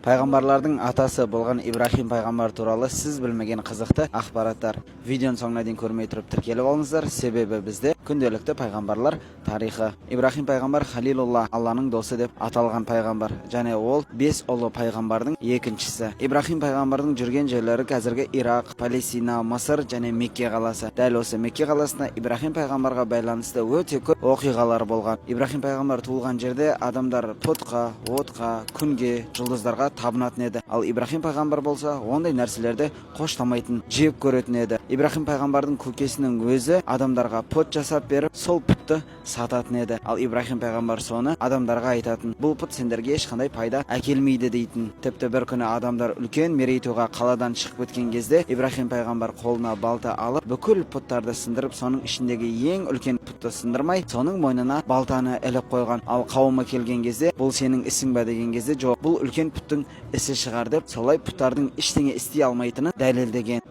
Пайғамбарлардың атасы болған Ибрахим пайғамбар туралы сіз білмеген қызықты ақпараттар. Видеоны соңына дейін көрмей тұрып тіркеліп алыңыздар, себебі бізде күнделікті пайғамбарлар тарихы. Ибрахим пайғамбар Халилулла, Алланың досы деп аталған пайғамбар, және ол 5 ұлы пайғамбардың екіншісі. Ибрахим пайғамбардың жүрген жерлері қазіргі Ирақ, Палестина, Мысыр және Мекке қаласы. Дәл осы Мекке қаласында Ибрахим пайғамбарға байланысты өте көп оқиғалар болған. Ибрахим пайғамбар туылған жерде адамдар пұтқа, отқа, күнге, жұлдыздарға табынатын еді. Ал Ибрахим пайғамбар болса, ондай нәрселерді қоштамайтын, жеп көретін еді. Ибрахим пайғамбардың көкесінің өзі адамдарға пұт жасап беріп, сол пұтты сататын еді. Ал Ибрахим пайғамбар соны адамдарға айтатын: бұл пұт сендерге ешқандай пайда әкелмейді дейтін. Тіпті бір күні адамдар үлкен мерейтойға қаладан шығып кеткен кезде, Ибрахим пайғамбар қолына балта алып, бүкіл пұттарды сындырып, соның ішіндегі ең үлкен пұтты сындырмай, соның мойнына балтаны іліп қойған. Ал қауымы келген кезде, бұл сенің ісің бе деген кезде, жоқ, бұл үлкен пұттың ісі шығар деп, солай пұттардың ештеңе істей алмайтынын дәлелдеген.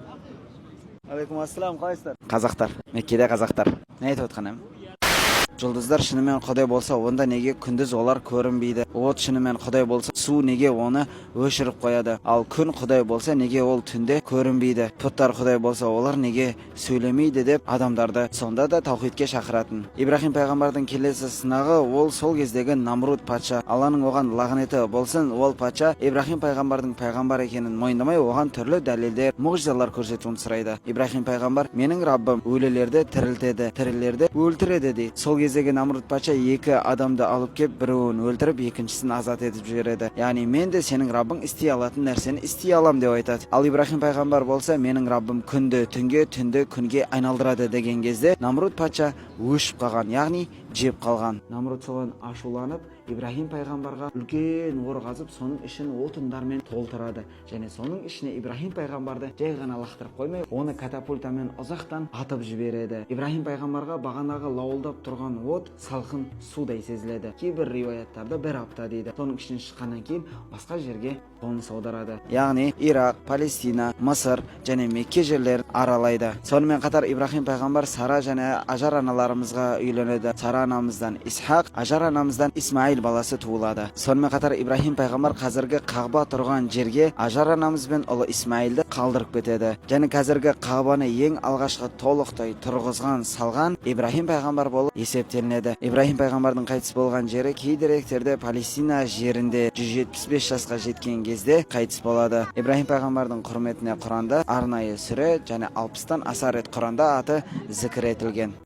Алейкум ассалам, қалайсыздар? Қазақтар, Меккеде қазақтар. Не айтып отқаным? Жұлдыздар шынымен Құдай болса, онда неге күндіз олар көрінбейді? От шынымен Құдай болса, су неге оны өшіріп қояды? Ал күн Құдай болса, неге ол түнде көрінбейді? Пұттар Құдай болса, олар неге сөйлемейді деп адамдарды сонда да таухидке шақыратын. Ибрахим пайғамбардың келесі сынағы ол сол кездегі Намруд патша. Алланың оған лағнеті болсын, ол патша Ибрахим пайғамбардың пайғамбар екенін мойындамай, оған түрлі дәлелдер, мұғжизалар көрсетуін сұрайды. Ибрахим пайғамбар: менің Раббым өлілерді тірілтеді, тірілерді өлтіреді дейді. Сол кездегі Намруд патша екі адамды алып кеп, біреуін өлтіріп, екіншісін азат етіп жібереді. Яғни мен де сенің Раббың істей алатын нәрсені істей алам деп айтады. Ал Ибрахим пайғамбар болса: менің Раббым күнді түнге, түнді күнге айналдырады деген кезде Намруд патша өшіп қалған, яғни жеп қалған. Намруд соған ашуланып, Ибрахим пайғамбарға үлкен ор қазып, соның ішін отындармен толтырады. Және соның ішіне Ибрахим пайғамбарды жай ғана лақтырып қоймай, оны катапультамен ұзақтан атып жібереді. Ибрахим пайғамбарға бағанағы лауылдап тұрған от салқын судай сезіледі. Кейбір риуаяттарда 1 апта дейді. Соның ішінен шыққаннан кейін басқа жерге қоныс аударады. Яғни Ирақ, Палестина, Мысыр және Мекке жерлерін аралайды. Сонымен қатар Ибрахим пайғамбар Сара және Ажар аналарымызға үйленеді. Сара анамыздан Исхақ, Ажар анамыздан Исмаил баласы туылады. Сонымен қатар Ибрахим пайғамбар қазіргі Қағба тұрған жерге Ажар анамыз бен ұлы Исмаилді қалдырып кетеді. Және қазіргі Қағбаны ең алғашқы толықтай тұрғызған, салған Ибрахим пайғамбар болып есептелінеді. Ибрахим пайғамбардың қайтыс болған жері кей деректерде Палестина жерінде 175 жасқа жеткен кезде қайтыс болады. Ибрахим пайғамбардың құрметіне Құранда арнайы сүре және 60-тан аса рет Құранда аты зікір етілген.